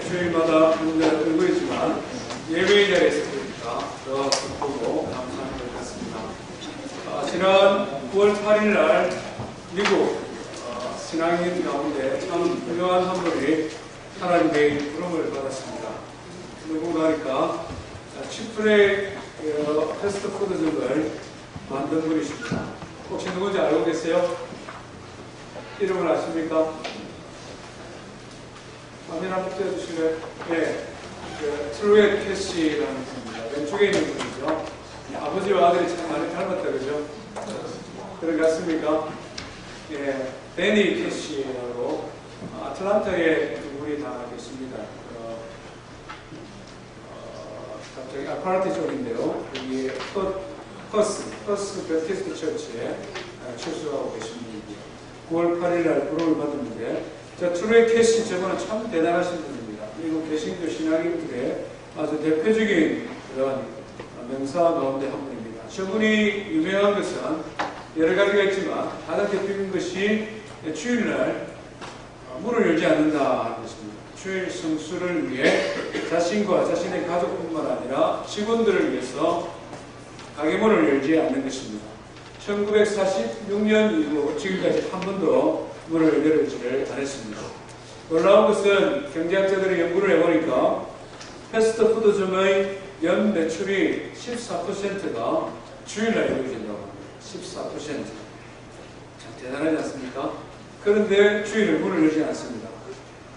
주일마다 울고 있지만 예배의 자리에서 보니까 더 기쁘고 감사한 것 같습니다. 지난 9월 8일 날 미국 신앙인 가운데 참 훌륭한 한 분이 하나님의 부름을 받았습니다. 누구가 하니까 치프레 패스트푸드점을 만든 분이십니다. 혹시 누군지 알고 계세요? 이름을 아십니까? 화면 한번 띄워주실래요? 네. 트루엣 캐시라는 분입니다. 왼쪽에 있는 분이죠. 아버지와 아들이 참 많이 닮았다, 그죠? 그런 것 같습니까? 예. 데니 캐시라고 아틀란타에 두 분이 다 계십니다. 갑자기 아파트 쪽인데요. 여기 퍼스 베티스트 처치에 출석하고 계신 분입니다. 9월 8일 날 부름을 받았는데, 트루엣 캐시 저분은 참 대단하신 분입니다. 미국 개신교 신앙인들의 아주 대표적인 그런 명사 가운데 한 분입니다. 저분이 유명한 것은 여러 가지가 있지만 가장 대표적인 것이 주일날 문을 열지 않는다 하는 것입니다. 주일 성수를 위해 자신과 자신의 가족뿐만 아니라 직원들을 위해서 가게 문을 열지 않는 것입니다. 1946년 이후 지금까지 한 번도 문을 열지를 않았습니다. 놀라운 것은 경제학자들이 연구를 해보니까 패스트푸드점의 연 매출이 14%가 주일날 이루어진다고 합니다. 14%. 참 대단하지 않습니까? 그런데 주일을 문을 열지 않습니다.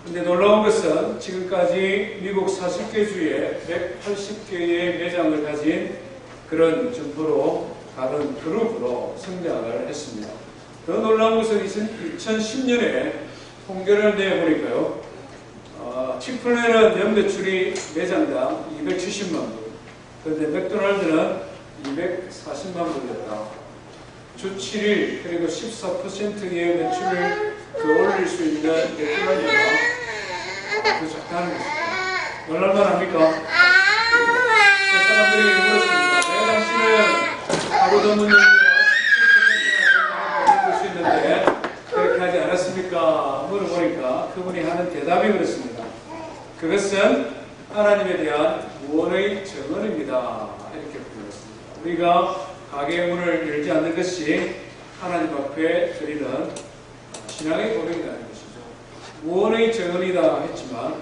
그런데 놀라운 것은 지금까지 미국 40개 주에 180개의 매장을 가진 그런 점포로 다른 그룹으로 성장을 했습니다. 더 놀라운 것은 2010년에 통계를 내보니까요, 치플레는 연 매출이 매장당 270만 불, 그런데 맥도날드는 240만 불이었다. 주 7일 그리고 14%의 매출을 더 올릴 수 있는 맥도날드가 아주 작다는 것입니다. 놀랄만 합니까? 사람들이 물었습니다. 내가 당신은 하루도 문 열면 17%나 볼 수 있는데 그렇게 하지 않았습니까? 물어보니까 그분이 하는 대답이 그렇습니다. 그것은 하나님에 대한 구원의 증언입니다. 이렇게 불렀습니다. 우리가 가게 문을 열지 않는 것이 하나님 앞에 드리는 신앙의 고백이라는 것이죠. 구원의 증언이다 했지만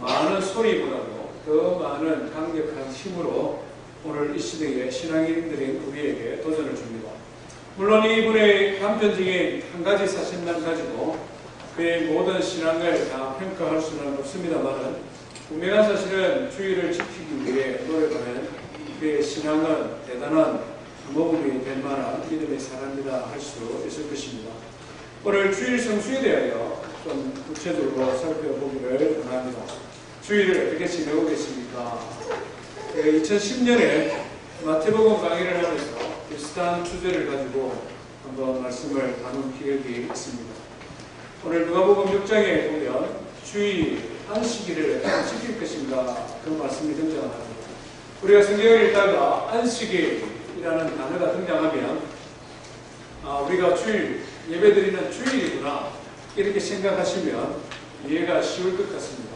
많은 소리보다도 더 많은 강력한 힘으로 오늘 이 시대의 신앙인들인 우리에게 도전을 줍니다. 물론 이분의 단편적인 한 가지 사실만 가지고 그의 모든 신앙을 다 평가할 수는 없습니다만 분명한 사실은 주의를 지키기 위해 노력하는 그의 신앙은 대단한 모범이 될 만한 믿음의 사람이다 할 수 있을 것입니다. 오늘 주일 성수에 대하여 좀 구체적으로 살펴보기를 원합니다. 주일을 어떻게 지내고 계십니까? 2010년에 마태복음 강의를 하면서 비슷한 주제를 가지고 한번 말씀을 나눈 기억이 있습니다. 오늘 누가복음 6장에 보면 주일 안식일을 어떻게 지킬 것인가 그 말씀이 등장합니다. 우리가 성경을 읽다가 안식일이라는 단어가 등장하면 우리가 주일 예배드리는 주일이구나 이렇게 생각하시면 이해가 쉬울 것 같습니다.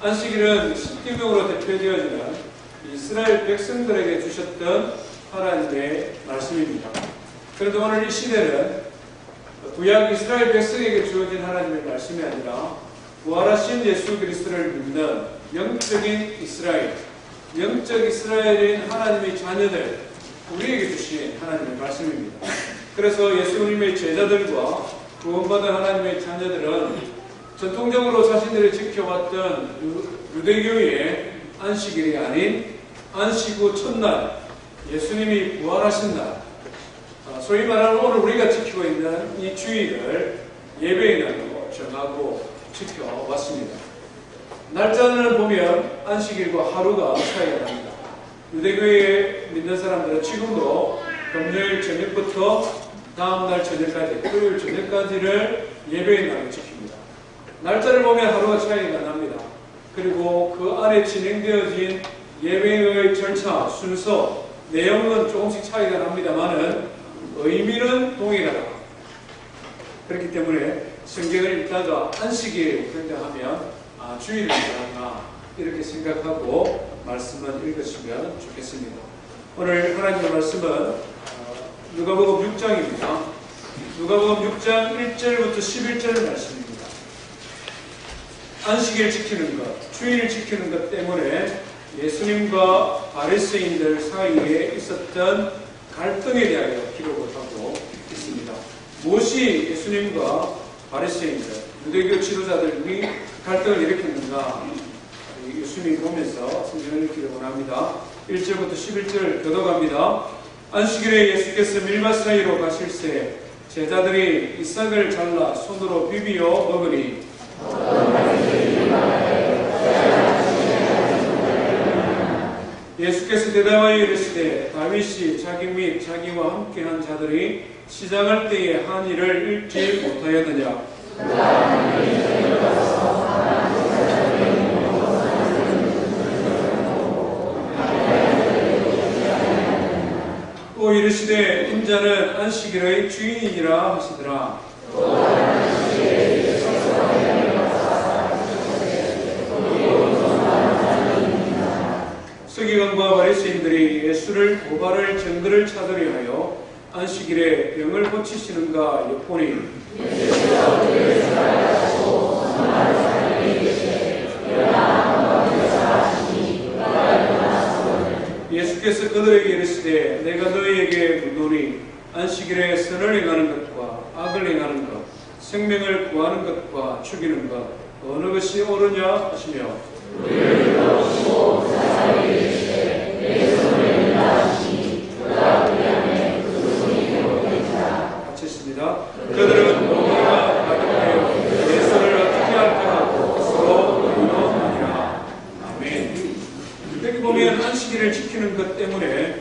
안식일은 십계명으로 대표되어지는 이스라엘 백성들에게 주셨던 하나님의 말씀입니다. 그런데 오늘 이 시대는 구약 이스라엘 백성에게 주어진 하나님의 말씀이 아니라 부활하신 예수 그리스도를 믿는 영적인 이스라엘, 영적 이스라엘인 하나님의 자녀들, 우리에게 주신 하나님의 말씀입니다. 그래서 예수님의 제자들과 구원받은 하나님의 자녀들은 전통적으로 자신들이 지켜왔던 유대교의 안식일이 아닌 안식 후 첫날, 예수님이 부활하신 날, 소위 말하는 오늘 우리가 지키고 있는 이 주일을 예배의 날로 정하고 지켜왔습니다. 날짜를 보면 안식일과 하루가 차이가 납니다. 유대교에 믿는 사람들은 지금도 금요일 저녁부터 다음날 저녁까지, 토요일 저녁까지를 예배의 날로 지킵니다. 날짜를 보면 하루가 차이가 납니다. 그리고 그 안에 진행되어진 예배의 절차, 순서, 내용은 조금씩 차이가 납니다만은 의미는 동일하다. 그렇기 때문에 성경을 읽다가 안식일 등장하면 주의를 바란다 이렇게 생각하고 말씀을 읽으시면 좋겠습니다. 오늘 하나님의 말씀은 누가복음 6장입니다. 누가복음 6장 1절부터 11절 말씀입니다. 안식일을 지키는 것, 주일을 지키는 것 때문에 예수님과 바리새인들 사이에 있었던 갈등에 대하여 기록을 하고 있습니다. 무엇이 예수님과 바리새인들, 유대교 지도자들이 갈등을 일으켰는가? 예수님이 보면서 성경을 기록을 합니다. 1절부터 11절 교독합니다. 안식일에 예수께서 밀밭 사이로 가실새 제자들이 이삭을 잘라 손으로 비비어 먹으니 예수께서 대답하여 이르시되 다윗이 자기 및 자기와 함께한 자들이 시작할 때에 한 일을 읽지 못하였느냐? 또 이르시되 인자는 안식일의 주인이니라 하시더라. 서기관과 바리새인들이 예수를 고발할 증거를 찾으려 하여 안식일에 병을 고치시는가 엿보니 예수께서 그들에게 이르시되 내가 너희에게 묻노니 안식일에 선을 행하는 것과 악을 행하는 것, 생명을 구하는 것과 죽이는 것 어느 것이 옳으냐 하시며 같이 있습니다. 그들은 노고가 가득하여 예수를 어떻게 할까 하고 서로 의논하니라. 아멘. 여기 보면 안식일을 지키는 것 때문에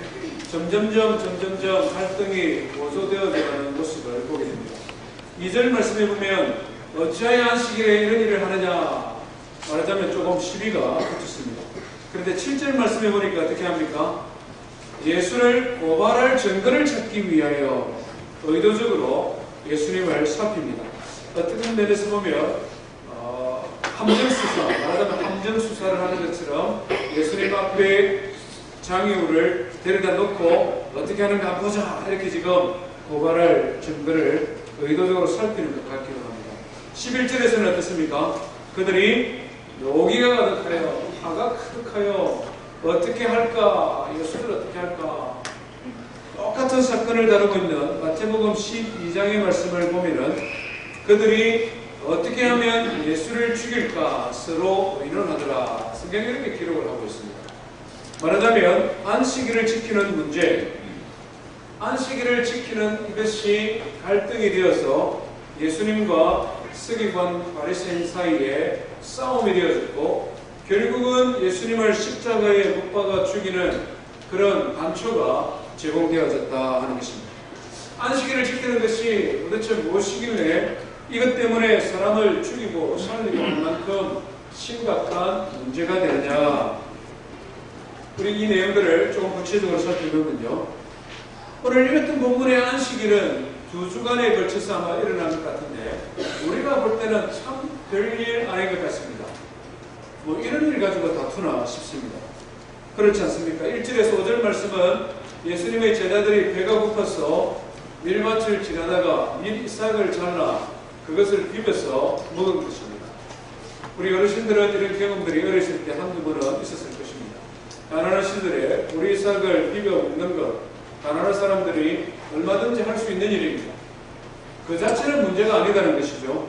점점점 갈등이 고조되어가는 모습을 보게 됩니다. 2절 말씀에 보면 어찌하여 안식일에 이런 일을 하느냐 말하자면 조금 시비가 붙었습니다. 그런데 7절 말씀에 보니까 어떻게 합니까? 예수를 고발할 증거를 찾기 위하여 의도적으로 예수님을 살핍니다. 어떤 면에서 보면 함정수사, 말하자면 함정수사를 하는 것처럼 예수님 앞에 장애우를 데려다 놓고 어떻게 하는가 보자 이렇게 지금 고발할 증거를 의도적으로 살피는 것 같기도 합니다. 11절에서는 어떻습니까? 그들이 노기가 가득하여 화가 가득하여 어떻게 할까? 예수를 어떻게 할까? 똑같은 사건을 다루고 있는 마태복음 12장의 말씀을 보면은 그들이 어떻게 하면 예수를 죽일까 서로 의논하더라. 성경에 이렇게 기록을 하고 있습니다. 말하자면 안식일을 지키는 문제, 안식일을 지키는 이것이 갈등이 되어서 예수님과 서기관 바리새인 사이에 싸움이 되어졌고 결국은 예수님을 십자가에 못 박아 죽이는 그런 단초가 제공되어졌다 하는 것입니다. 안식일을 지키는 것이 도대체 무엇이길래 이것 때문에 사람을 죽이고 살리고 할 만큼 심각한 문제가 되느냐. 우리 이 내용들을 조금 구체적으로 살펴보면요. 오늘 읽었던 본문의 안식일은 2주간에 걸쳐서 아마 일어난 것 같은데 우리가 볼 때는 참 별일 아닌 것 같습니다. 뭐 이런 일 가지고 다투나 싶습니다. 그렇지 않습니까? 1절에서 5절 말씀은 예수님의 제자들이 배가 고파서 밀밭을 지나다가 밀 이삭을 잘라 그것을 비벼서 먹은 것입니다. 우리 어르신들은 이런 경험들이 어렸을 때 한두 번은 있었을 것입니다. 가난한 시절에 우리 이삭을 비벼 먹는 것, 가난한 사람들이 얼마든지 할 수 있는 일입니다. 그 자체는 문제가 아니다는 것이죠.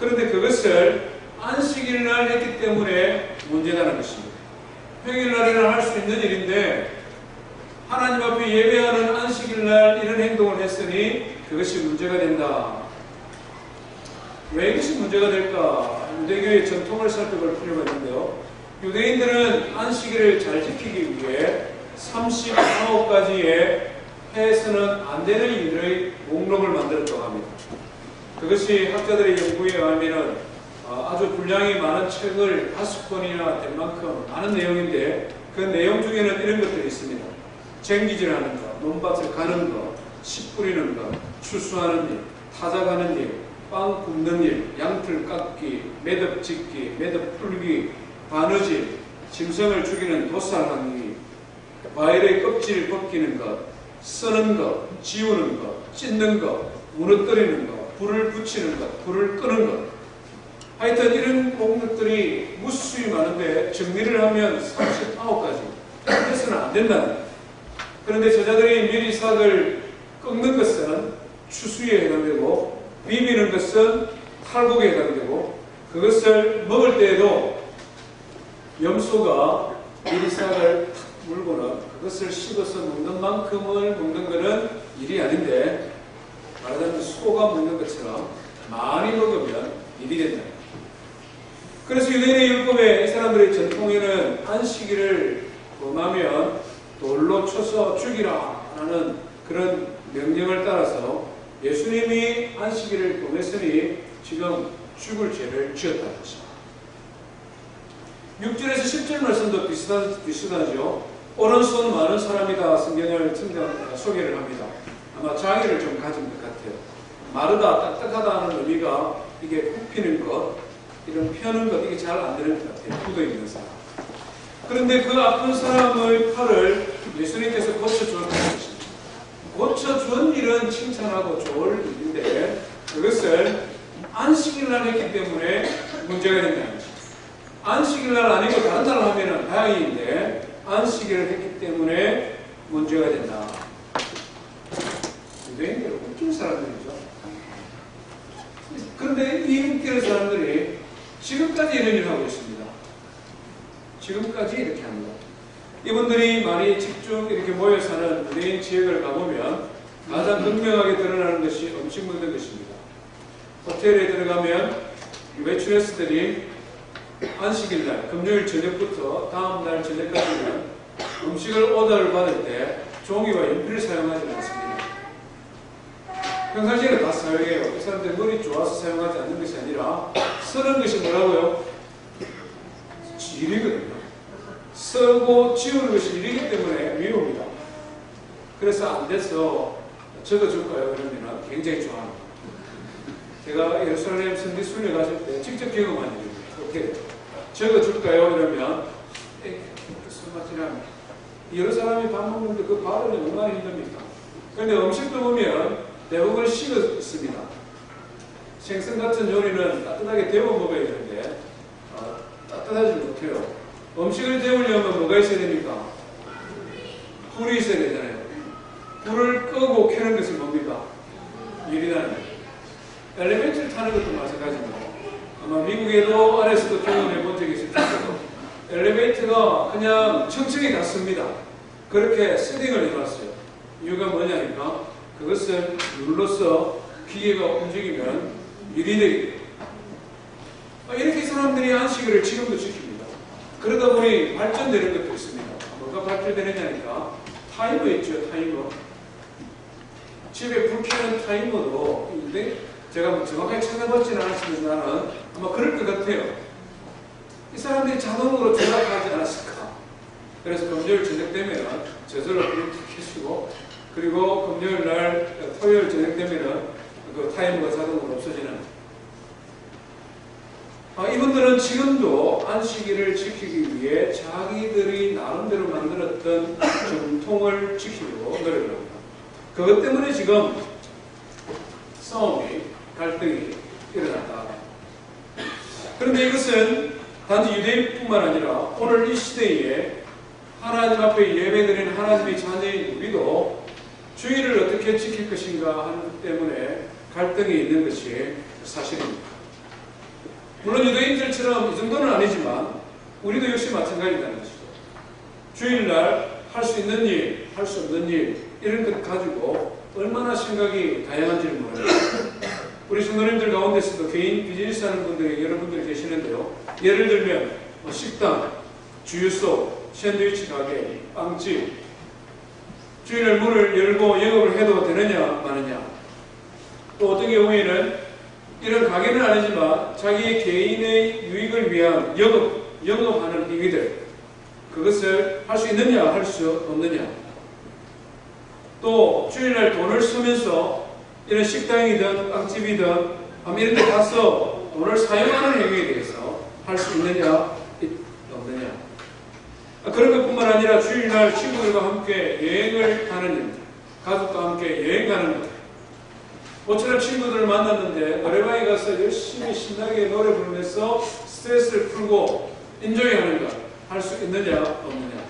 그런데 그것을 안식일날 했기 때문에 문제라는 것입니다. 평일날에는 할 수 있는 일인데 하나님 앞에 예배하는 안식일날 이런 행동을 했으니 그것이 문제가 된다. 왜 이것이 문제가 될까? 유대교의 전통을 살펴볼 필요가 있는데요. 유대인들은 안식일을 잘 지키기 위해 39가지의 해서는 안 되는 일의 목록을 만들었다고 합니다. 그것이 학자들의 연구에 의하면 아주 분량이 많은 책을 5권이나 될 만큼 많은 내용인데 그 내용 중에는 이런 것들이 있습니다. 쟁기질하는 것, 논밭을 가는 것, 씨 뿌리는 것, 추수하는 일, 타작하는 일, 빵 굽는 일, 양틀 깎기, 매듭 짓기, 매듭 풀기, 바느질, 짐승을 죽이는 도살하기, 과일의 껍질 벗기는 것, 쓰는 것, 지우는 것, 찢는 것, 무너뜨리는 것, 불을 붙이는 것, 불을 끄는 것. 하여튼 이런 공격들이 무수히 많은데 정리를 하면 39가지. 해서는 안 된다는 거예요. 그런데 저자들이 미리삭을 꺾는 것은 추수에 해당되고, 비비는 것은 탈곡에 해당되고, 그것을 먹을 때에도 염소가 미리삭을 탁 물고는 그것을 씹어서 먹는 만큼을 먹는 것은 일이 아닌데, 말하자면 소가 먹는 것처럼 많이 먹으면 일이 된다. 그래서 유대인의 율법에 이 사람들의 전통에는 안식일을 범하면 돌로 쳐서 죽이라 라는 그런 명령을 따라서 예수님이 안식일을 범했으니 지금 죽을 죄를 지었다는 것입니다. 6절에서 10절 말씀도 비슷하죠. 오른손 많은 사람이다 성경을 소개를 합니다. 아마 장애를 좀 가진 것 같아요. 마르다, 딱딱하다는 의미가 이게 굽히는 것, 이런 펴는 것, 이게 잘 안 되는 것 같아요. 굳어있는 사람. 그런데 그 아픈 사람의 팔을 예수님께서 고쳐주었다는 것입니다. 고쳐준 일은 칭찬하고 좋을 일인데 그것을 안식일날 했기 때문에 문제가 된다는 것입니다. 안식일날 아니고 다른 날 하면 다행인데 안식일을 했기 때문에 문제가 된다. 유대인들은 웃긴 사람들이죠. 그런데 이 웃기는 사람들이 지금까지 이런 일을 하고 있습니다. 지금까지 이렇게 합니다. 이분들이 많이 집중 이렇게 모여 사는 유대인 지역을 가보면 가장 극명하게 드러나는 것이 음식 먹는 것입니다. 호텔에 들어가면 웨이트레스들이 안식일날, 금요일 저녁부터 다음날 저녁까지는 음식을 오더를 받을 때 종이와 연필을 사용하지 않습니다. 평상시에는 다 사용해요. 이 사람들이 머리 좋아서 사용하지 않는 것이 아니라 쓰는 것이 뭐라고요? 일이거든요. 쓰고 지우는 것이 일이기 때문에 위험합니다. 그래서 안 돼서 적어줄까요? 그러면 굉장히 좋아합니다. 제가 예루살렘 선지 순회 갔을 때 직접 경험한 일입니다. 어떻게 적어줄까요? 이러면 술마시라면 여러 사람이 밥 먹는데 그 발음이 얼마나 힘듭니까? 그런데 음식도 보면 대부분 식었습니다. 생선 같은 요리는 따뜻하게 데워 먹어야 되는데 따뜻하지 못해요. 음식을 데우려면 뭐가 있어야 됩니까? 불이 있어야 되잖아요. 불을 끄고 켜는 것이 뭡니까? 일이라는 거예요. 엘리베이터를 타는 것도 마찬가지입니다. 아마 미국에도 안에서도 경험해 본 적이 있을 텐데도 엘리베이터가 그냥 층층이 닿습니다. 그렇게 세팅을 해놨어요. 이유가 뭐냐니까 그것을 눌러서 기계가 움직이면 일이 되게 돼요. 이렇게 사람들이 안식일을 지금도 지킵니다. 그러다 보니 발전되는 것도 있습니다. 뭐가 발전되느냐니까 타이머 있죠. 타이머. 집에 불 켜는 타이머도 있는데 제가 뭐 정확하게 찾아봤지는 않았지만 나는 아마 그럴 것 같아요. 이 사람들이 자동으로 조작하지 않았을까. 그래서 금요일 저녁 되면 저절로 불을 켜시고 그리고 금요일 날 토요일 저녁 되면 그 타이머가 자동으로 없어지는. 이분들은 지금도 안식일을 지키기 위해 자기들이 나름대로 만들었던 전통을 지키려고 노력을 합니다. 그것 때문에 지금 싸움이, 갈등이 일어났다. 그런데 이것은 단지 유대인뿐만 아니라 오늘 이 시대에 하나님 앞에 예배드리는 하나님의 자녀인 우리도 주일을 어떻게 지킬 것인가 하는 때문에 갈등이 있는 것이 사실입니다. 물론 유대인들처럼 이 정도는 아니지만 우리도 역시 마찬가지라는 것이죠. 주일날 할 수 있는 일, 할 수 없는 일 이런 것 가지고 얼마나 생각이 다양한지를 모릅니다. 우리 성도님들 가운데서도 개인 비즈니스 하는 분들이 여러분들 계시는데요. 예를 들면 식당, 주유소, 샌드위치 가게, 빵집 주일날 문을 열고 영업을 해도 되느냐 마느냐. 또 어떤 경우에는 이런 가게는 아니지만 자기 개인의 유익을 위한 영업하는 행위들 그것을 할 수 있느냐 할 수 없느냐. 또 주일날 돈을 쓰면서 이런 식당이든 빵집이든 이런 데 가서 돈을 사용하는 행위에 대해서 할 수 있느냐, 없느냐. 그런 것뿐만 아니라 주일날 친구들과 함께 여행을 가는 일, 가족과 함께 여행 가는 것. 모처럼 친구들을 만났는데 노래방에 가서 열심히 신나게 노래 부르면서 스트레스를 풀고 인조이하는 것 할 수 있느냐, 없느냐.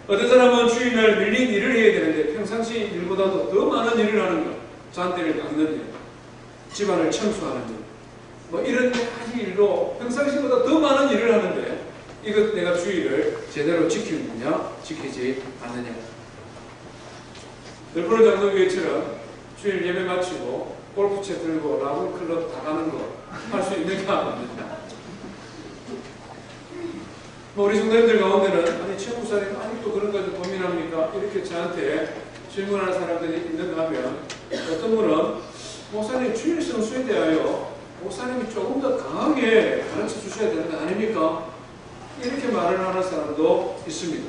어떤 사람은 주일날 밀린 일을 해야 되는데 평상시 일보다도 더 많은 일을 하는 것, 잔대를 깎는 일, 집안을 청소하는 일, 이런 가지 일로 평상시보다 더 많은 일을 하는데 이것 내가 주일을 제대로 지키느냐, 지키지 않느냐. 늘푸른 장로교회처럼 주일 예배 마치고 골프채 들고 라군클럽 다 가는 거 할 수 있는가, 없느냐. 우리 성도님들 가운데는 아니 최목사님 아직도 그런 것을 고민합니까? 이렇게 저한테 질문하는 사람들이 있는가 하면 어떤 분은 목사님 주일 성수에 대하여 목사님이 조금 더 강하게 가르쳐 주셔야 되는 거 아닙니까? 이렇게 말을 하는 사람도 있습니다.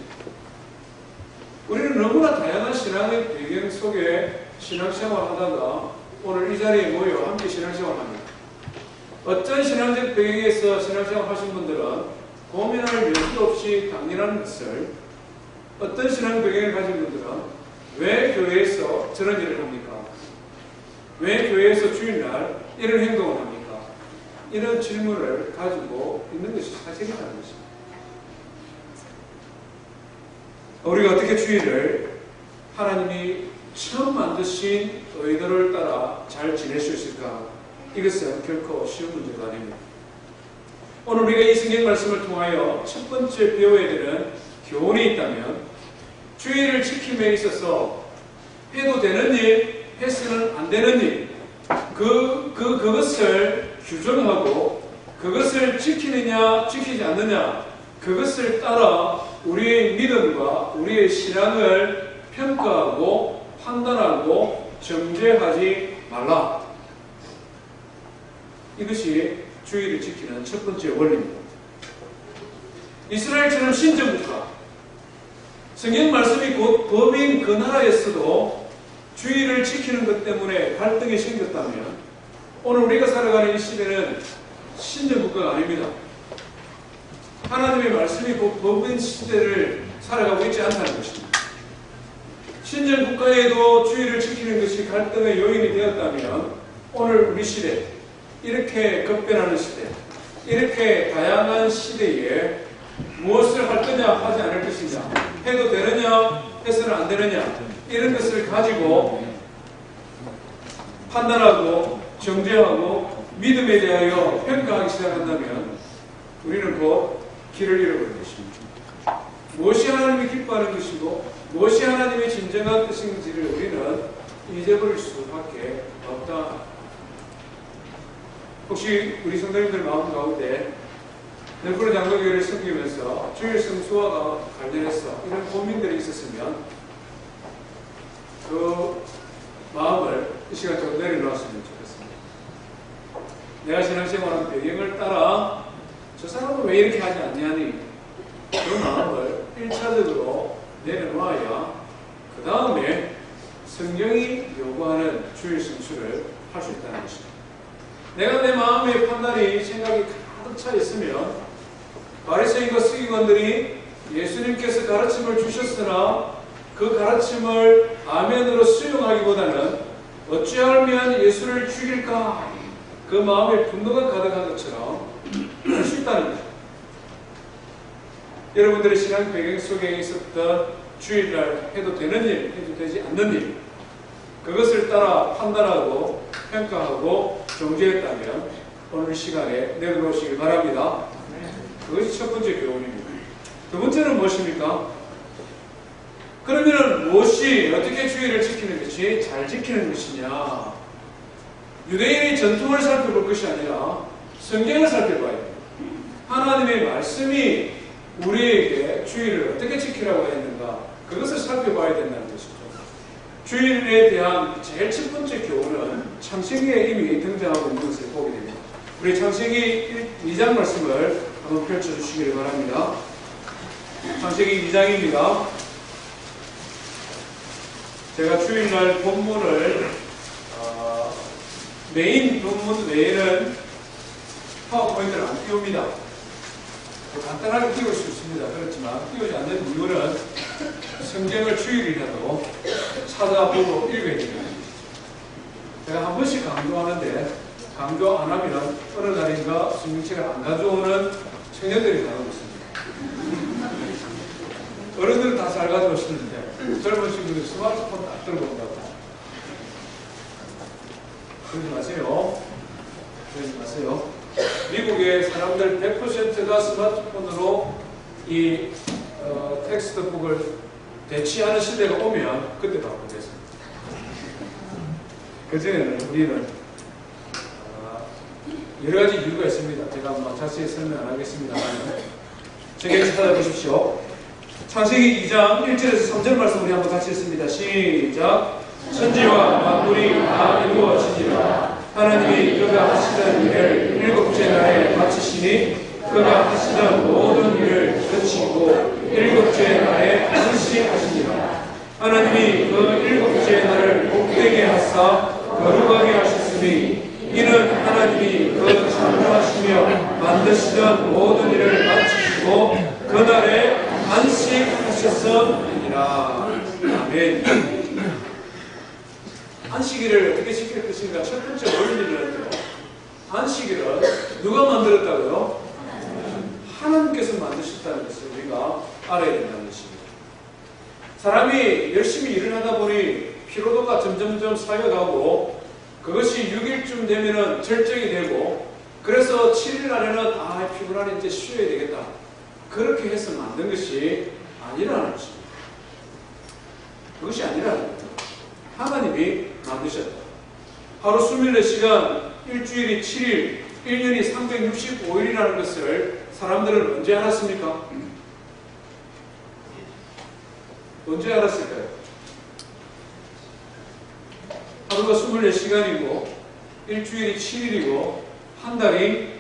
우리는 너무나 다양한 신앙의 배경 속에 신앙생활 하다가 오늘 이 자리에 모여 함께 신앙생활 합니다. 어떤 신앙적 배경에서 신앙생활 하신 분들은 고민할 여지도 없이 당연한 것을, 어떤 신앙 배경을 가진 분들은 왜 교회에서 저런 일을 합니까? 왜 교회에서 주일날 이런 행동을 합니까? 이런 질문을 가지고 있는 것이 사실이라는 것입니다. 우리가 어떻게 주일을 하나님이 처음 만드신 의도를 따라 잘 지낼 수 있을까? 이것은 결코 쉬운 문제가 아닙니다. 오늘 우리가 이 성경 말씀을 통하여 첫 번째 배워야 되는 교훈이 있다면 주일을 지킴에 있어서 해도 되는 일, 해서는 안 되는 일, 그것을 규정하고 그것을 지키느냐 지키지 않느냐, 그것을 따라 우리의 믿음과 우리의 신앙을 평가하고 판단하고 정죄하지 말라. 이것이 주일을 지키는 첫 번째 원리입니다. 이스라엘처럼 신정국가, 성경 말씀이 곧 법인 그 나라에서도 주일을 지키는 것 때문에 갈등이 생겼다면 오늘 우리가 살아가는 이 시대는 신정국가가 아닙니다. 하나님의 말씀이 곧 법인 시대를 살아가고 있지 않다는 것입니다. 신정국가에도 주일을 지키는 것이 갈등의 요인이 되었다면 오늘 우리 시대, 이렇게 급변하는 시대, 이렇게 다양한 시대에 무엇을 할 거냐 하지 않을 것이냐, 해도 되느냐 해서는 안 되느냐, 이런 것을 가지고 판단하고 정죄하고 믿음에 대하여 평가하기 시작한다면 우리는 곧 길을 잃어버릴 것입니다. 무엇이 하나님이 기뻐하는 것이고 무엇이 하나님의 진정한 뜻인지를 우리는 잊어버릴 수밖에 없다. 혹시 우리 성도님들 마음 가운데 늘푸른 장로교회를 섬기면서 주일 성수와 관련해서 이런 고민들이 있었으면 그 마음을 이 시간 좀 내려놓았으면 좋겠습니다. 내가 신앙생활한 배경을 따라 저 사람은 왜 이렇게 하지 않냐니, 그 마음을 1차적으로 내려놓아야 그 다음에 성경이 요구하는 주일 성수를 할 수 있다는 것입니다. 내가 내 마음의 판단이 생각이 가득 차 있으면 바리새인과 서기관들이 예수님께서 가르침을 주셨으나 그 가르침을 아멘으로 수용하기보다는 어찌하면 예수를 죽일까, 그 마음에 분노가 가득한 것처럼 할 수 있다는 거죠. 여러분들의 신앙 배경 속에 있었던 주일날 해도 되는 일, 해도 되지 않는 일, 그것을 따라 판단하고 평가하고 정죄했다면 오늘 시간에 내려놓으시기 바랍니다. 그것이 첫 번째 교훈입니다. 두 번째는 무엇입니까? 그러면 무엇이 어떻게 주일을 지키는 것이 잘 지키는 것이냐? 유대인의 전통을 살펴볼 것이 아니라 성경을 살펴봐야 됩니다. 하나님의 말씀이 우리에게 주일을 어떻게 지키라고 했는가, 그것을 살펴봐야 된다는 것이죠. 주일에 대한 제일 첫 번째 교훈은 창세기에 이미 등장하고 있는 것을 보게 됩니다. 우리 창세기 2장 말씀을 한번 펼쳐주시기를 바랍니다. 창세기 2장입니다. 제가 주일날 본문을 메인 본문 외에는 파워포인트를 안 띄웁니다. 간단하게 띄울 수 있습니다. 그렇지만 띄우지 않는 이유는 성경을 주일이라도 찾아보고 읽어야 됩니다. 제가 한 번씩 강조하는데 강조 안 하면 어느 날인가 성경책을 안 가져오는 청년들이 나오고 있습니다. 어른들은 다 잘 가져오시는데 젊은 친구들 스마트폰 딱 들고 온다고. 그러지 마세요. 그러지 마세요. 미국의 사람들 100%가 스마트폰으로 이 텍스트북을 대치하는 시대가 오면 그때 바꾸겠습니다. 그전에는 우리는 여러 가지 이유가 있습니다. 제가 자세히 설명 안 하겠습니다만 저기 찾아보십시오. 창세기 2장 1절에서 3절 말씀 우리 한번 같이 읽습니다. 시작. 천지와 만물이 다 이루어지니라. 하나님이 그가 하시던 일을 일곱째 날에 마치시니 그가 하시던 모든 일을 그치고 일곱째 날에 안식하시니라. 하나님이 그 일곱째 날을 복되게 하사 거룩하게 하셨으니 이는 하나님이 그 창조하시며 만드시던 모든 일을 마치시고 그날에 안식하셨음이니라. 아멘. 안식일을 어떻게 지킬 것인가? 첫 번째 원리는요. 안식일은 누가 만들었다고요? 하나님께서 만드셨다는 것을 우리가 알아야 된다는 것입니다. 사람이 열심히 일을 하다 보니 피로도가 점점점 쌓여가고 그것이 6일쯤 되면은 절정이 되고 그래서 7일 안에는 피곤하네 이제 쉬어야 되겠다. 그렇게 해서 만든 것이 아니라는 것입니다. 그것이 아니라는 거예요. 하나님이 만드셨다. 하루 24시간, 일주일이 7일, 1년이 365일이라는 것을 사람들은 언제 알았습니까? 언제 알았을까요? 하루가 24시간이고, 일주일이 7일이고, 한 달이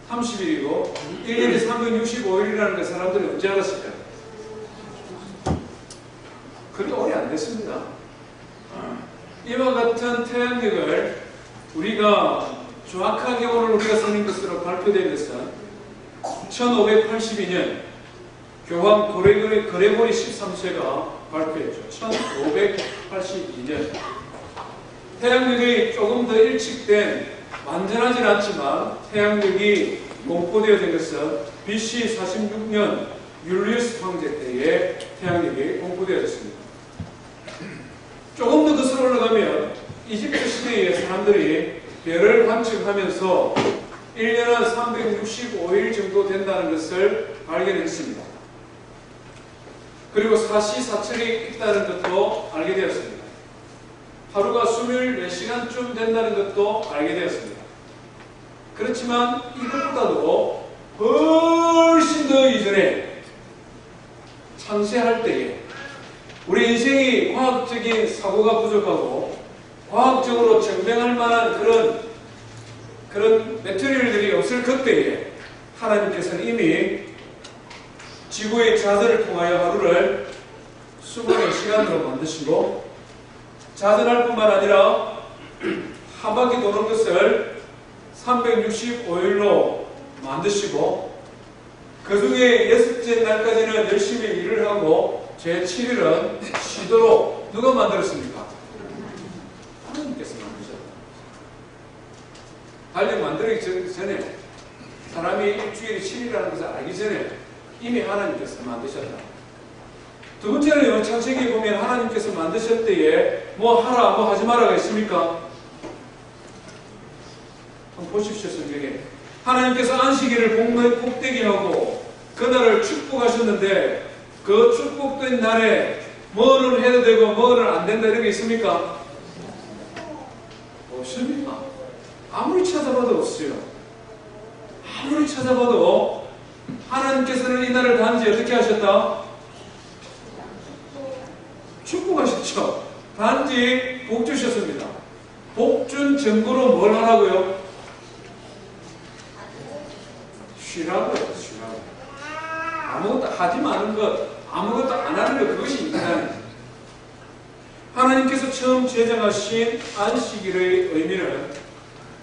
30일이고, 1년이 365일이라는 걸 사람들은 언제 알았을까요? 그렇게 오래 안 됐습니다. 이와 같은 태양력을 우리가 정확하게 오늘 우리가 쓰는 것으로 발표된 것은 1582년 교황 그레고리 13세가 발표했죠. 1582년. 태양력이 조금 더 일찍 된, 완전하진 않지만 태양력이 공포되어진 것은 BC 46년 율리우스 황제 때에 태양력이 공포되어졌습니다. 조금 더 거슬러 올라가면 이집트 시대의 사람들이 별을 관측하면서 1년은 365일 정도 된다는 것을 발견했습니다. 그리고 사시사철이 있다는 것도 알게 되었습니다. 하루가 24시간쯤 된다는 것도 알게 되었습니다. 그렇지만 이것보다도 훨씬 더 이전에 창세할 때에 우리 인생이 과학적인 사고가 부족하고 과학적으로 증명할 만한 그런 매트리얼들이 없을 그때에 하나님께서는 이미 지구의 자전을 통하여 하루를 24시간으로 만드시고 자전할 뿐만 아니라 한 바퀴 도는 것을 365일로 만드시고 그 중에 6째 날까지는 열심히 일을 하고 제7일은 쉬도록 누가 만들었습니까? 하나님께서 만드셨다. 달력 만들기 전에 사람이 일주일이 7일이라는 것을 알기 전에 이미 하나님께서 만드셨다. 두 번째는 창세기에 보면 하나님께서 만드실 때에 뭐 하라 뭐 하지 마라가 있습니까? 한번 보십시오. 성경에 하나님께서 안식일을 복되게 하고 그날을 축복하셨는데 그 축복된 날에 뭐는 해도 되고 뭐는 안 된다 이런 게 있습니까? 없습니까? 아무리 찾아봐도 없어요. 아무리 찾아봐도 하나님께서는 이 날을 단지 어떻게 하셨다? 축복하셨죠. 단지 복 주셨습니다. 복 준 증거로 뭘 하라고요? 쉬라고요. 쉬라고. 아무것도 하지 마는 것, 아무것도 안 하는 것, 그것이 인간이에요. 하나님께서 처음 제정하신 안식일의 의미는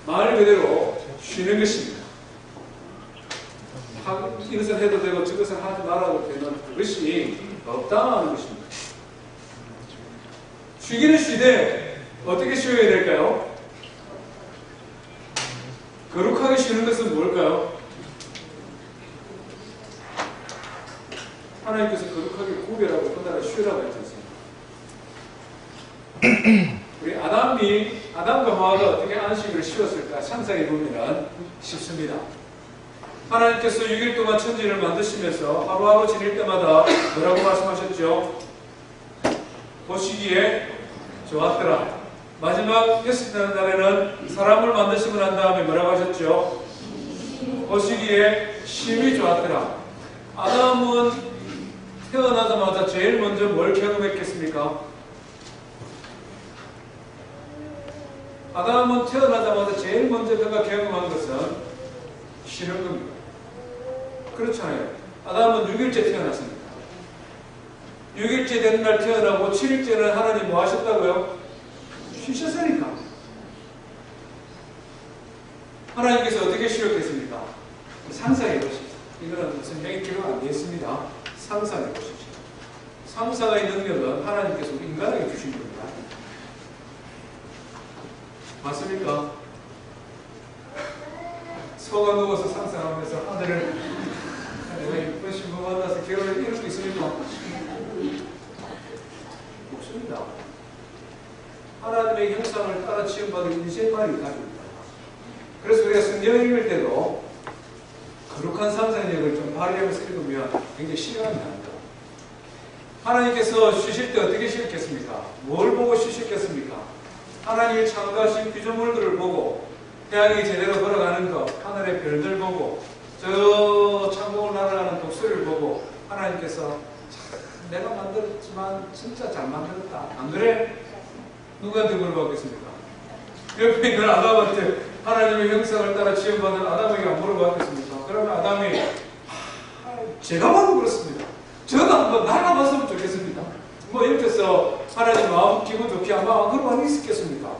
말 그대로 쉬는 것입니다. 이것을 해도 되고 저것을 하지 말아도 되는 그것이 없다는 것입니다. 쉬기는 쉬되 어떻게 쉬어야 될까요? 거룩하게 쉬는 것은 뭘까요? 하나님께서 거룩하게 구별하고 그나라 쉬라고 했지 않습니까? 우리 아담과 하와가 어떻게 안식일을 쉬었을까 상상해 보면 쉽습니다. 하나님께서 6일 동안 천지를 만드시면서 하루하루 지낼 때마다 뭐라고 말씀하셨죠? 보시기에 좋았더라. 마지막 6째 날에는 사람을 만드시고 난 다음에 뭐라고 하셨죠? 보시기에 심히 좋았더라. 아담은 태어나자마자 제일 먼저 뭘 경험했겠습니까? 아담은 태어나자마자 제일 먼저 그가 경험한 것은 쉬는 겁니다. 그렇잖아요. 아담은 6일째 태어났습니다. 6일째 되는 날 태어나고 7일째는 하나님 뭐 하셨다고요? 쉬셨으니까. 하나님께서 어떻게 쉬었겠습니까? 상상해 보십시오. 이거는 무슨 명기로 안 되어 있습니다. 상상해 보십시오. 상상의 능력은 하나님께서 우리 인간에게 주신 겁니다. 맞습니까? 서가 누워서 상상하면서 하늘을 내가 이쁜 신부 만나서 결혼을 이룰 수 있습니까? 없습니다. 하나님의 형상을 따라 지음받은 인생만이 가집니다. 그래서 우리가 성경을 읽을 때도 거룩한 상상력을 좀 발휘하면서 읽으면 굉장히 실감이 납니다. 하나님께서 쉬실 때 어떻게 쉬셨겠습니까? 뭘 보고 쉬셨겠습니까? 하나님이 창조하신 피조물들을 보고 태양이 제대로 걸어가는 것, 하늘의 별들 보고 저 창공을 날아가는 독수리를 보고 하나님께서 내가 만들었지만 진짜 잘 만들었다. 안 그래? 누구한테 물어봤겠습니까? 옆에 있는 아담한테 하나님의 형상을 따라 지음받은 아담에게 안 물어봤겠습니까? 그러면 아담이 제가 봐도 그렇습니다. 저도 한번 날아봤으면 좋겠습니다. 뭐 이렇게 해서 하나님 마음 기분 좋게 아마 그런 마음이 있었겠습니까?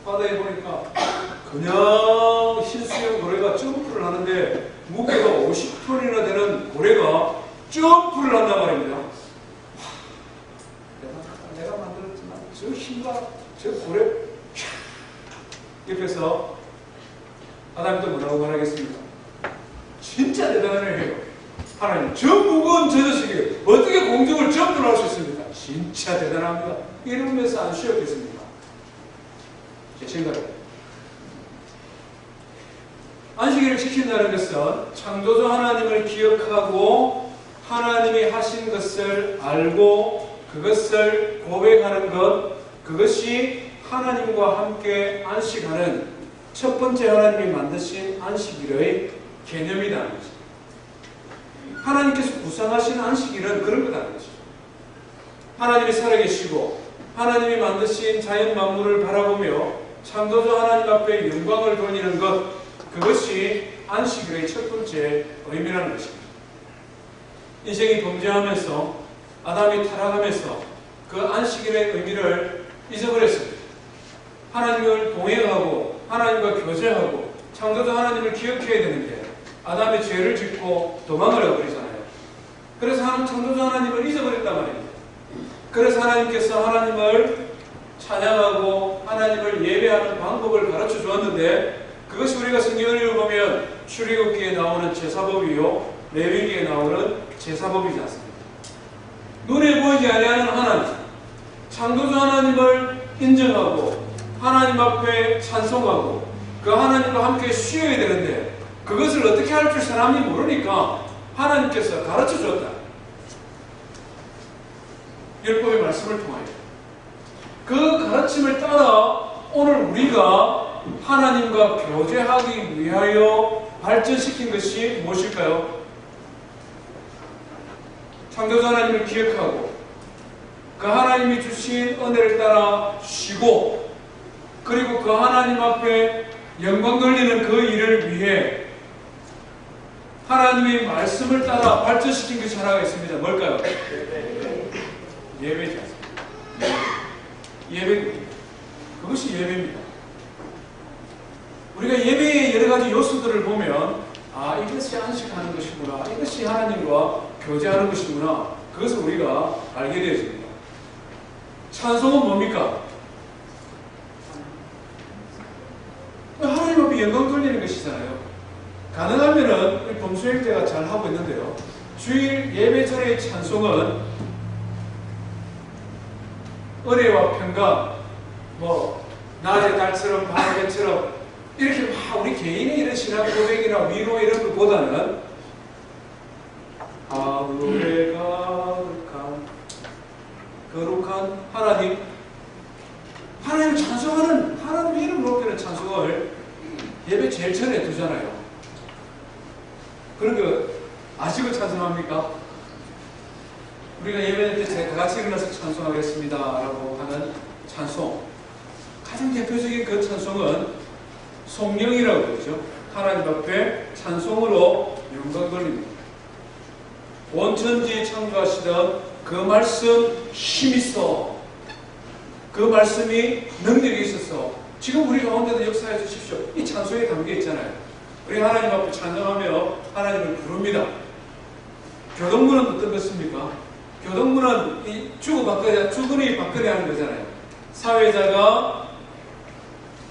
바다에 보니까 그냥 흰수염 고래가 점프를 하는데 무게가 50톤이나 되는 고래가 점프를 한단 말입니다. 내가 만들었지만 저 힘과 저 고래 옆에서 아담이 또 뭐라고 말하겠습니까? 진짜 대단해요. 하나님 저 무거운 저 자식이 어떻게 공중을 점프를 할 수 있습니까? 진짜 대단합니다. 이러면서 안 쉬었겠습니까? 제 생각에 안식일을 지킨다는 것은 창조주 하나님을 기억하고 하나님이 하신 것을 알고 그것을 고백하는 것, 그것이 하나님과 함께 안식하는 첫 번째 하나님이 만드신 안식일의 개념이라는 것입니다. 하나님께서 구상하신 안식일은 그런 거라는 것이죠. 하나님이 살아계시고 하나님이 만드신 자연 만물을 바라보며 창조주 하나님 앞에 영광을 돌리는 것, 그것이 안식일의 첫 번째 의미라는 것입니다. 인생이 범죄하면서 아담이 타락하면서 그 안식일의 의미를 잊어버렸습니다. 하나님을 동행하고 하나님과 교제하고 창조주 하나님을 기억해야 되는데 아담이 죄를 짓고 도망을 해버리잖아요. 그래서 창조주 하나님을 잊어버렸단 말입니다. 그래서 하나님께서 하나님을 찬양하고 하나님을 예배하는 방법을 가르쳐 주었는데 그것이 우리가 성경을 읽어보면 출애굽기에 나오는 제사법이요 레위기에 나오는 제사법이지 않습니까? 눈에 보이지 아니하는 하나님, 창조주 하나님을 인정하고 하나님 앞에 찬송하고 그 하나님과 함께 쉬어야 되는데 그것을 어떻게 할 줄 사람이 모르니까 하나님께서 가르쳐 줬다. 율법의 말씀을 통하여 그 가르침을 따라 오늘 우리가 하나님과 교제하기 위하여 발전시킨 것이 무엇일까요? 창조주 하나님을 기억하고 그 하나님이 주신 은혜를 따라 쉬고 그리고 그 하나님 앞에 영광 돌리는 그 일을 위해 하나님의 말씀을 따라 발전시킨 것이 하나가 있습니다. 뭘까요? 예배지 않습니까? 예배. 그것이 예배입니다. 우리가 예배의 여러 가지 요소들을 보면 아, 이것이 안식하는 것이구나. 이것이 하나님과 교제하는 것이구나. 그것을 우리가 알게 되어집니다. 찬송은 뭡니까? 하나님 앞에 영광 돌리는 것이잖아요. 가능하면은 우리 범수행제가 잘 하고 있는데요. 주일 예배전의 찬송은 은혜와 평강, 낮의 달처럼 밤의 해처럼 이렇게 막 우리 개인의 이런 신앙 고백이나 위로 이런 것보다는 하루에 거룩한 하나님, 하나님을 찬송하는, 하나님의 이름 높이는 찬송을 예배 제일 전에 두잖아요. 그런 거 아시고 찬송합니까? 우리가 예배 때 다 같이 일어나서 찬송하겠습니다 라고 하는 찬송, 가장 대표적인 그 찬송은 송영이라고 그러죠. 하나님 앞에 찬송으로 영광 돌립니다. 온 천지에 창조하시던 그 말씀 힘있어, 그 말씀이 능력이 있어서 지금 우리 가운데도 역사해 주십시오. 이 찬송에 담겨 있잖아요. 우리 하나님 앞에 찬송하며 하나님을 부릅니다. 교동문은 어떤 것입니까? 교동문은 이 주거니 받거니 하는 거잖아요. 사회자가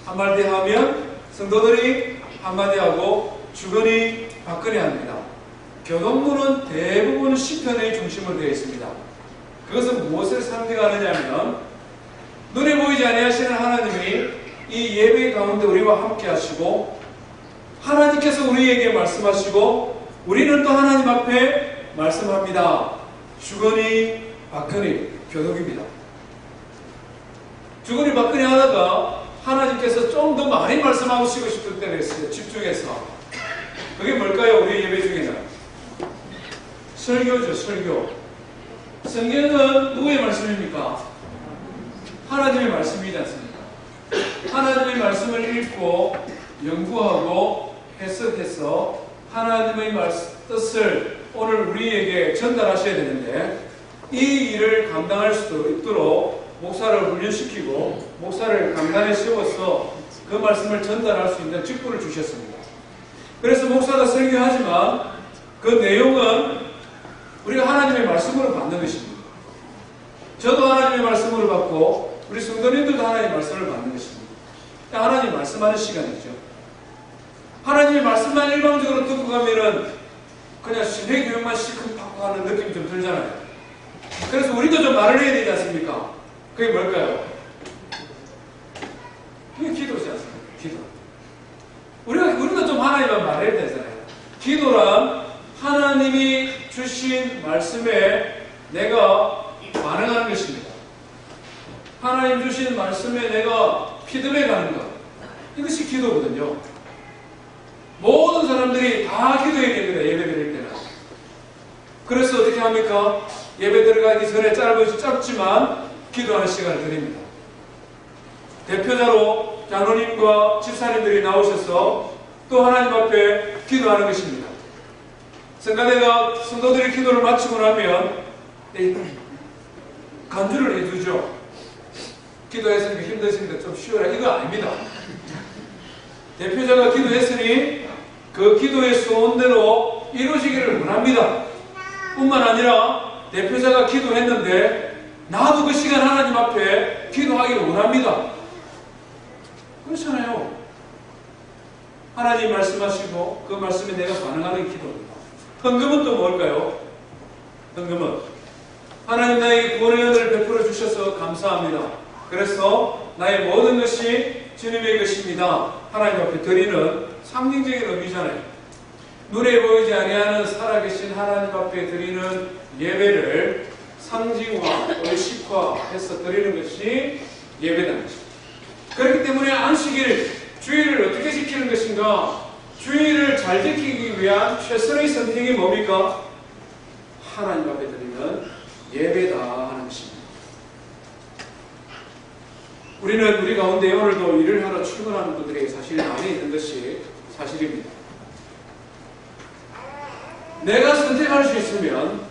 한마디 하면 성도들이 한마디 하고 주거니 받거니 합니다. 교동문은 대부분 시편의 중심으로 되어 있습니다. 그것은 무엇을 상징하느냐면 눈에 보이지 아니하시는 하나님이 이 예배 가운데 우리와 함께 하시고 하나님께서 우리에게 말씀하시고 우리는 또 하나님 앞에 말씀합니다. 주거니 받거니 교독입니다. 주거니 받거니 하다가 하나님께서 좀 더 많이 말씀하시고 싶을 때가 있어요. 집중해서. 그게 뭘까요? 우리 예배 중에는 설교죠. 설교. 성경은 누구의 말씀입니까? 하나님의 말씀이지 않습니까? 하나님의 말씀을 읽고 연구하고 해석해서 하나님의 뜻을 오늘 우리에게 전달하셔야 되는데 이 일을 감당할 수 있도록 목사를 훈련시키고 목사를 강단에 세워서 그 말씀을 전달할 수 있는 직분을 주셨습니다. 그래서 목사가 설교하지만 그 내용은 우리가 하나님의 말씀으로 받는 것입니다. 저도 하나님의 말씀으로 받고 우리 성도님들도 하나님의 말씀을 받는 것입니다. 하나님 말씀하는 시간이죠. 하나님의 말씀만 일방적으로 듣고 가면은 그냥 신뢰 교육만 시큰팍 하는 느낌이 좀 들잖아요. 그래서 우리도 좀 말을 해야 되지 않습니까? 그게 뭘까요? 그게 기도지 않습니까? 기도. 우리도 좀 하나님만 말해야 되잖아요. 기도란 하나님이 주신 말씀에 내가 반응하는 것입니다. 하나님 주신 말씀에 내가 피드백하는 것. 이것이 기도거든요. 모든 사람들이 다 기도해야 됩니다. 예배 드릴 때는. 그래서 어떻게 합니까? 예배 들어가기 전에 짧지만 기도하는 시간을 드립니다. 대표자로 장로님과 집사님들이 나오셔서 또 하나님 앞에 기도하는 것입니다. 성가대가 성도들이 기도를 마치고 나면 간주를 해주죠. 기도했으니까 힘드시니까 좀 쉬어라. 이거 아닙니다. 대표자가 기도했으니 그 기도의 소원대로 이루어지기를 원합니다. 뿐만 아니라 대표자가 기도했는데 나도 그 시간 하나님 앞에 기도하기를 원합니다. 그렇잖아요. 하나님 말씀하시고 그 말씀에 내가 반응하는 기도입니다. 헌금은 또 뭘까요? 헌금은 하나님 나에게 구원의 은혜를 베풀어 주셔서 감사합니다. 그래서 나의 모든 것이 주님의 것입니다. 하나님 앞에 드리는 상징적인 의미잖아요. 눈에 보이지 아니하는 살아계신 하나님 앞에 드리는 예배를 상징화, 의식화해서 드리는 것이 예배라는 것입니다. 그렇기 때문에 안식일, 주일을 어떻게 지키는 것인가? 주일을 잘 지키기 위한 최선의 선택이 뭡니까? 하나님 앞에 드리는 예배다 하는 것입니다. 우리는 우리 가운데 오늘도 일을 하러 출근하는 분들에게 사실 많이 있는 것이 사실입니다. 내가 선택할 수 있으면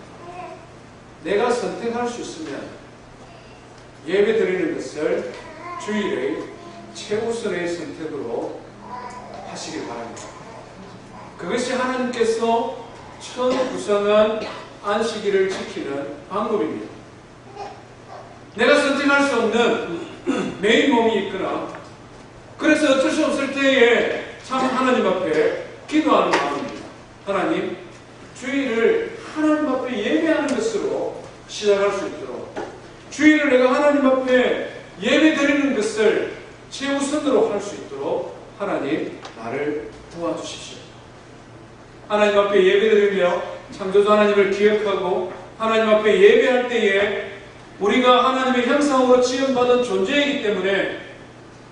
예배 드리는 것을 주일의 최우선의 선택으로 하시길 바랍니다. 그것이 하나님께서 처음 구성한 안식일을 지키는 방법입니다. 내가 선택할 수 없는 메인 몸이 있거나 그래서 어쩔 수 없을 때에 참 하나님 앞에 기도하는 마음입니다. 하나님, 주일을 하나님 앞에 예배하는 것으로 시작할 수 있도록, 주일을 내가 하나님 앞에 예배 드리는 것을 최우선으로 할 수 있도록 하나님 나를 도와주십시오. 하나님 앞에 예배 드리며 창조주 하나님을 기억하고 하나님 앞에 예배할 때에 우리가 하나님의 형상으로 지음받은 존재이기 때문에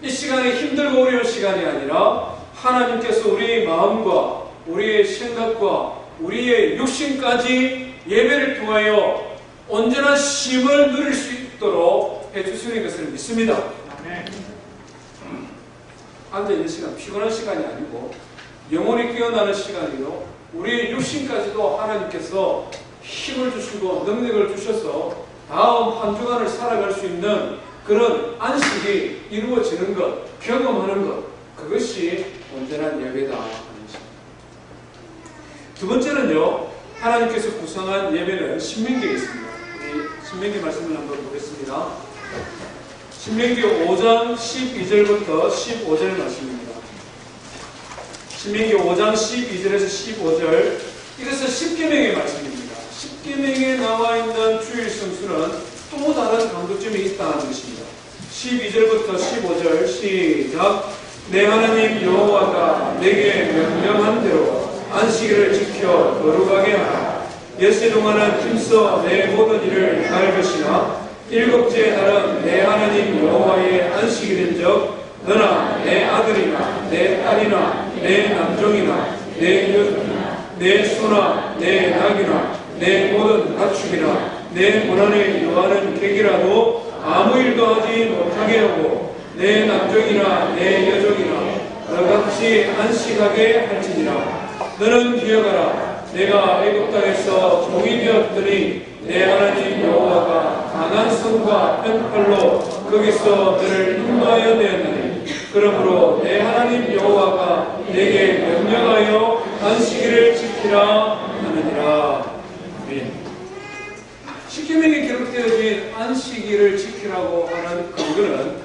이 시간이 힘들고 어려운 시간이 아니라 하나님께서 우리의 마음과 우리의 생각과 우리의 육신까지 예배를 통하여 온전한 쉼을 누릴 수 있도록 해주시는 것을 믿습니다. 앉아있는 시간, 피곤한 시간이 아니고 영혼이 깨어나는 시간이요, 우리의 육신까지도 하나님께서 힘을 주시고 능력을 주셔서 다음 한 주간을 살아갈 수 있는 그런 안식이 이루어지는 것, 경험하는 것, 그것이 온전한 예배다 하는 것입니다. 두 번째는요, 하나님께서 구성한 예배는 신명기에 있습니다. 우리 신명기 말씀을 한번 보겠습니다. 신명기 5장 12절부터 15절 말씀입니다. 신명기 5장 12절에서 15절, 이것은 십계명의 말씀입니다. 십계명에 나와 있는 주일 성수는 또 다른 강조점이 있다는 것입니다. 12절부터 15절 시작. 내 하나님 여호와가 내게 명령한 대로 안식일을 지켜 거룩하게 하라. 엿새 동안은 힘써 내 모든 일을 할 것이나 일곱째 날은 내 하나님 여호와의 안식일인즉 너나 내 아들이나 내 딸이나 내 남종이나 내 소나 내 낙이나 내 모든 가축이나 내 문안에 요하는 객이라도 아무 일도 하지 못하게 하고 내 남종이나 내 여종이나 너같이 안식하게 할지니라. 너는 기억하라. 내가 애굽 땅에서 종이 되었더니 내 하나님 여호와가 강한 손과 편팔로 거기서 너를 인도하여 내었느니 그러므로 내 하나님 여호와가 내게 명령하여 안식일을 지키라 하느니라. 아멘. 십계명에 기록되어진 안식일을 지키라고 하는 근거는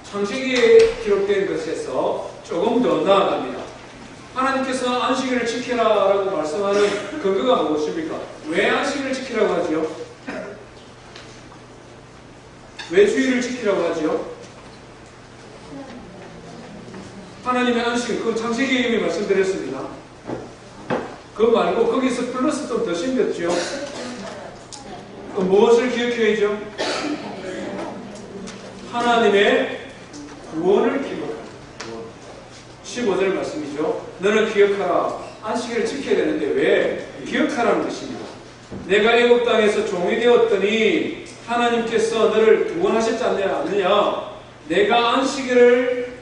창세기에 기록된 것에서 조금 더 나아갑니다. 하나님께서 안식일을 지키라라고 말씀하는 근거가 무엇입니까? 왜 안식일을 지키라고 하지요? 왜 주일을 지키라고 하지요? 하나님의 안식일, 그건 창세기에 이미 말씀드렸습니다. 그거 말고 거기서 플러스 좀 더 심겼죠. 무엇을 기억해야죠? 하나님의 구원을 기억하라. 15절 말씀이죠. 너는 기억하라. 안식일을 지켜야 되는데 왜? 기억하라는 것입니다. 내가 애굽 땅에서 종이 되었더니 하나님께서 너를 구원하셨지 않느냐? 내가 안식일을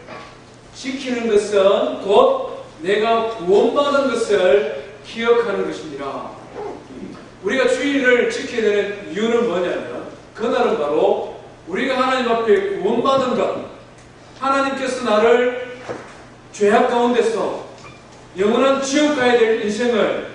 지키는 것은 곧 내가 구원받은 것을 기억하는 것입니다. 우리가 주일을 지켜야 되는 이유는 뭐냐면 그날은 바로 우리가 하나님 앞에 구원받은 것, 하나님께서 나를 죄악 가운데서 영원한 지옥 가야 될 인생을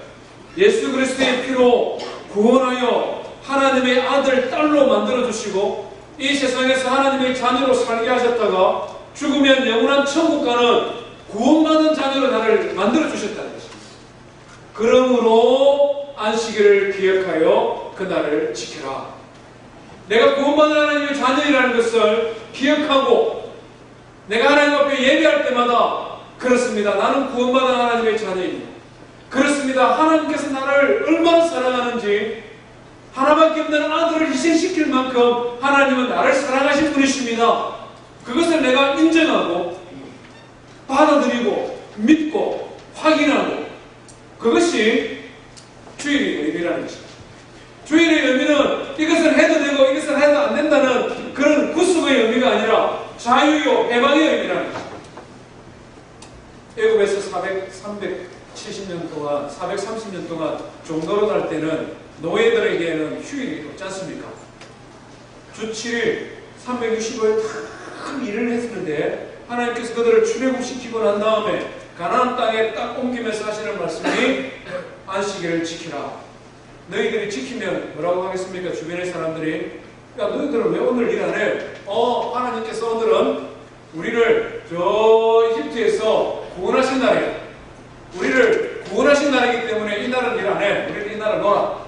예수 그리스도의 피로 구원하여 하나님의 아들, 딸로 만들어주시고 이 세상에서 하나님의 자녀로 살게 하셨다가 죽으면 영원한 천국 가는 구원받은 자녀로 나를 만들어주셨다는 것입니다. 그러므로 안식일을 기억하여 그날을 지켜라. 내가 구원받은 하나님의 자녀이라는 것을 기억하고 내가 하나님 앞에 예배할 때마다 그렇습니다. 나는 구원받은 하나님의 자녀입니다. 그렇습니다. 하나님께서 나를 얼마나 사랑하는지, 하나밖에 없는 아들을 희생시킬 만큼 하나님은 나를 사랑하신 분이십니다. 그것을 내가 인정하고 받아들이고 믿고 확인하고, 그것이 주일의 의미라는 것입니다. 주일의 의미는 이것을 해도 되고 이것을 해도 안 된다는 그런 구속의 의미가 아니라 자유요 해방의 의미라는 것입니다. 애굽에서 370년 동안 430년 동안 종노릇 할 때는 노예들에게는 휴일이 없지 않습니까? 주 7일 365일 다 일을 했는데 하나님께서 그들을 출애굽시키고 난 다음에 가나안 땅에 딱 옮기면서 하시는 말씀이 안식일을 지키라. 너희들이 지키면 뭐라고 하겠습니까? 주변의 사람들이 야 너희들은 왜 오늘 일 안 해? 하나님께서 오늘은 우리를 저 이집트에서 구원하신 날이야. 우리를 구원하신 날이기 때문에 이 날은 일 안 해. 우리는 이 날을 놀아.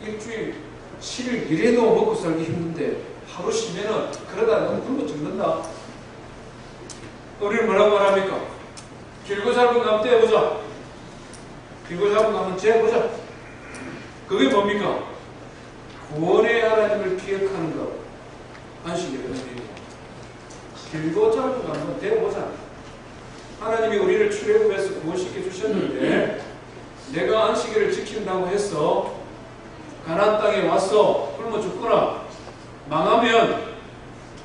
일주일 7일 일해도 먹고 살기 힘든데 하루 쉬면은 그러다 너무 굶어 죽는다. 우리는 뭐라고 말합니까? 길고 짧은 거 한번 떼어보자. 길고 짧은 거 한번 재보자. 그게 뭡니까? 구원의 하나님을 기억하는 것. 안식일의 의미입니다. 길고 짧은 거 한번 떼어보자. 하나님이 우리를 출애굽해서 구원시켜 주셨는데 내가 안식일을 지킨다고 해서 가나안 땅에 와서 굶어 죽거나 망하면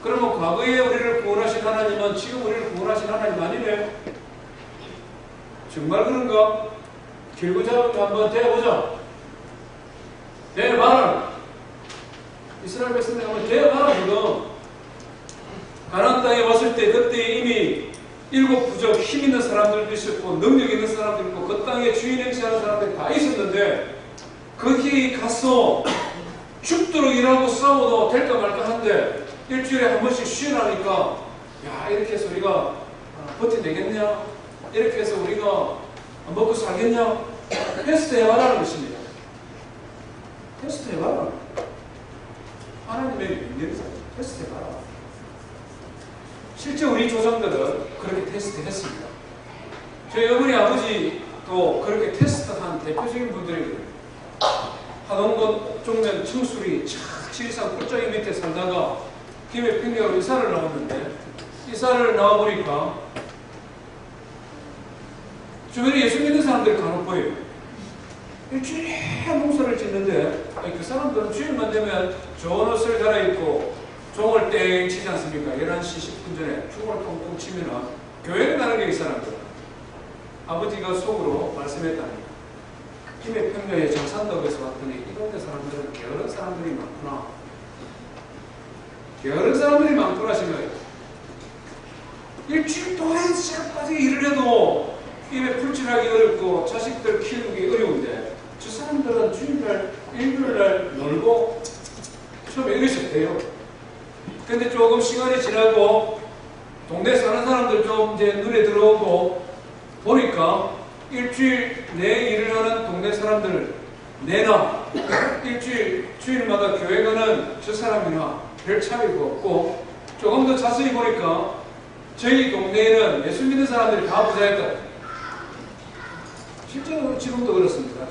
그러면 과거에 우리를 구원하신 하나님은 지금 우리를 구원하신 하나님 아니네? 정말 그런가? 길고 짧은 거 한번 대해보자. 대해봐라. 이스라엘 백성들 한번 대해봐라. 지금 가나안 땅에 왔을 때 그때 이미 7 부족 힘 있는 사람들도 있었고 능력 있는 사람들도 있고 그 땅에 주인 행세하는 사람들이 다 있었는데 거기 가서 죽도록 일하고 싸워도 될까 말까 한데 일주일에 한 번씩 쉬라니까 야 이렇게 해서 우리가 버텨내겠냐? 이렇게 해서 우리가 먹고 살겠냐? 테스트 해봐라는 것입니다. 테스트 해봐라. 하나님의 능력이죠. 테스트 해봐라. 실제 우리 조상들은 그렇게 테스트 했습니다. 저희 어머니 아버지도 그렇게 테스트한 대표적인 분들이거든요. 하동군 옥종면 청수리 지리산 꿀자기 밑에 살다가 김해 평양으로 이사를 나왔는데 이사를 나와보니까 주변에 예수 믿는 사람들이 간혹 보여요. 일주일에 농사를 짓는데 그 사람들은 주일만 되면 좋은 옷을 갈아입고 종을 땡 치지 않습니까? 11시 10분 전에 종을 통통 치면 교회를 가는 게 이 사람들은. 아버지가 속으로 말씀했다니 김해 평야에 장산덕에서 왔더니 이런 데 사람들은 게으른 사람들이 많구나. 게으른 사람들이 많구나 생각해요. 일주일 동안 시간까지 일을 해도 입에 풀칠하기 어렵고 자식들 키우기 어려운데 저 사람들은 주일날 일요일날 놀고 처음에 이러셨대요. 근데 조금 시간이 지나고 동네 사는 사람들 좀 이제 눈에 들어오고 보니까 일주일 내 일을 하는 동네 사람들 내나 주일마다 교회 가는 저 사람이나 별 차이가 없고 조금 더 자세히 보니까 저희 동네에는 예수 믿는 사람들이 다 부자였다. 실제로 지금도 그렇습니다.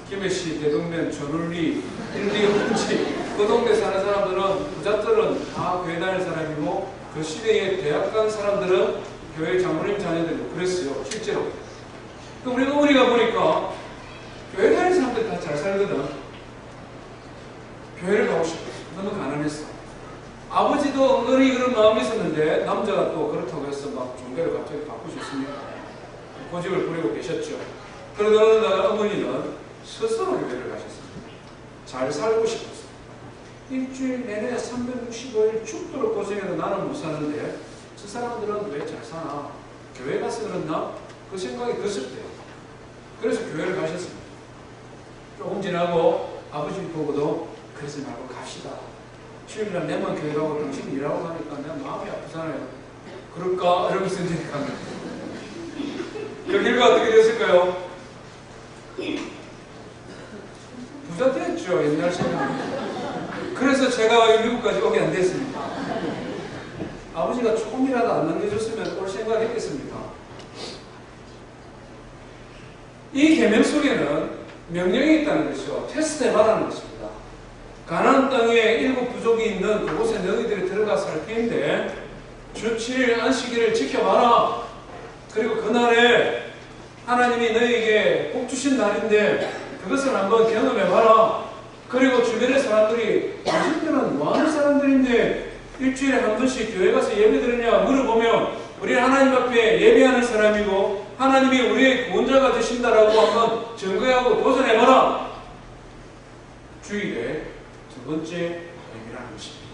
김해시, 대동면, 전울리, 일리원지 그 동네 사는 사람들은 부자들은 다 교회 다닐 사람이고 그 시대에 대학 간 사람들은 교회 장로님 자녀들이고 그랬어요. 실제로. 우리 어머니가 보니까 교회 다니는 사람들 다 잘 살거든. 교회를 가고 싶어. 너무 가난했어. 아버지도 은근히 그런 마음이 있었는데 남자가 또 그렇다고 해서 막 종교를 갑자기 바꾸셨습니다. 고집을 부리고 계셨죠. 그러다 어느 날 어머니는 스스로 교회를 가셨습니다. 잘 살고 싶었어요. 일주일 내내 365일 죽도록 고생해도 나는 못 사는데 저 사람들은 왜 잘 사나? 교회 가서 그랬나? 그 생각이 드셨대요. 그래서 교회를 가셨습니다. 조금 지나고 아버지를 보고도 그러지 말고 갑시다. 주일날 내만 교회 가고 당신이 일하고 가니까 내가 마음이 아프잖아요. 그럴까? 이러면서 이제 갑니다. 그 결과 어떻게 됐을까요? 부자 됐죠. 옛날 생각에. 그래서 제가 미국까지 오게 안 됐습니다. 아버지가 조금이라도 안 남겨줬으면 올 생각 했겠습니까? 이 계명 속에는 명령이 있다는 것이죠. 테스트해봐라는 것입니다. 가나안 땅에 7 부족이 있는 그곳에 너희들이 들어가서 할 텐데 주 7일 안식일을 지켜봐라. 그리고 그날에 하나님이 너희에게 복 주신 날인데 그것을 한번 경험해봐라. 그리고 주변의 사람들이 당신들은 뭐하는 사람들인데 일주일에 한 번씩 교회 가서 예배 드리냐 물어보면 우리는 하나님 앞에 예배하는 사람이고 하나님이 우리의 구원자가 되신다라고 한번 증거하고 도전해봐라. 주일의 두 번째 의미라는 것입니다.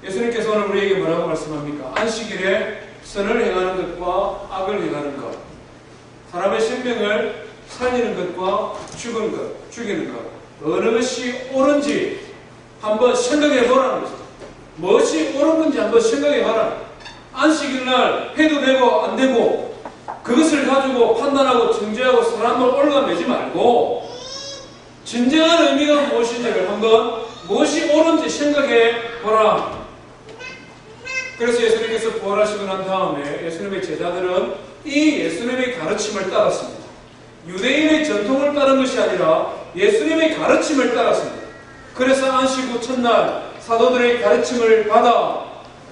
예수님께서 오늘 우리에게 뭐라고 말씀합니까? 안식일에 선을 행하는 것과 악을 행하는 것, 사람의 생명을 살리는 것과 죽이는 것, 어느 것이 옳은지 한번 생각해 보라는 것입니다. 무엇이 옳은 건지 한번 생각해 봐라. 안식일날 해도 되고 안 되고 그것을 가지고 판단하고 정죄하고 사람을 올라매지 말고 진정한 의미가 무엇인지를 한번 무엇이 옳은지 생각해 보라. 그래서 예수님께서 부활하시고 난 다음에 예수님의 제자들은 이 예수님의 가르침을 따랐습니다. 유대인의 전통을 따른 것이 아니라 예수님의 가르침을 따랐습니다. 그래서 안식 후 첫날 사도들의 가르침을 받아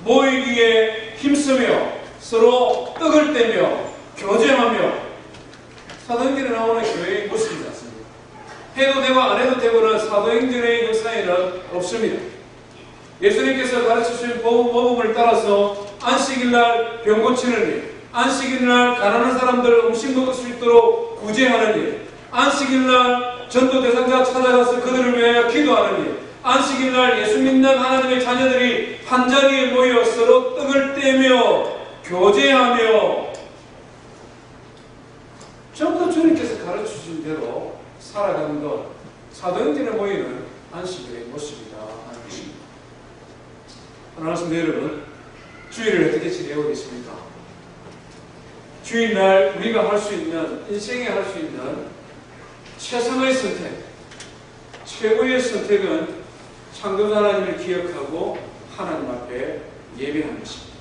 모이기에 힘쓰며 서로 떡을 떼며 교제하며 사도행전에 나오는 교회의 모습이 같습니다. 해도 되고 안 해도 되고는 사도행전의 역사에는 없습니다. 예수님께서 가르치신 복음을 따라서 안식일날 병 고치는 일, 안식일날 가난한 사람들 음식 먹을 수 있도록 구제하는 일, 안식일날 전도 대상자 찾아가서 그들을 위하여 기도하는 일, 안식일날 예수 믿는 하나님의 자녀들이 한자리에 모여 서로 떡을 떼며 교제하며 전부 주님께서 가르치신 대로 살아가는 것, 사도행전에 모이는 안식일의 모습이다 하는 것입니다. 하나님 여러분, 주일을 어떻게 지내고 계십니까? 주일날 우리가 할 수 있는, 인생에 할 수 있는 최상의 선택, 최고의 선택은 창조자 하나님을 기억하고 하나님 앞에 예배하는 것입니다.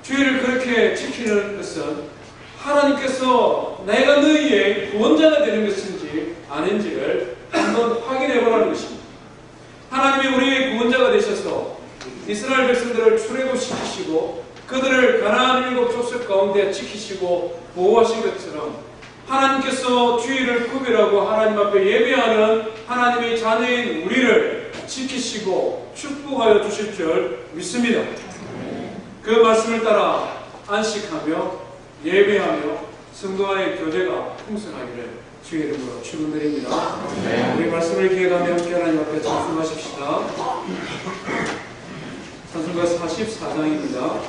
주일을 그렇게 지키는 것은 하나님께서 내가 너희의 구원자가 되는 것인지 아닌지를 한번 확인해 보라는 것입니다. 하나님이 우리의 구원자가 되셔서 이스라엘 백성들을 출애굽시키시고 그들을 가나안 일곱 족속 가운데 지키시고 보호하신 것처럼 하나님께서 주일을 구별하고 하나님 앞에 예배하는 하나님의 자녀인 우리를 지키시고 축복하여 주실 줄 믿습니다. 그 말씀을 따라 안식하며 예배하며 성도 간의 교제가 풍성하기를 주의 이름으로 축원드립니다. 우리 말씀을 기억하며 함께 하나님 앞에 찬송하십시다. 찬송가 44장입니다.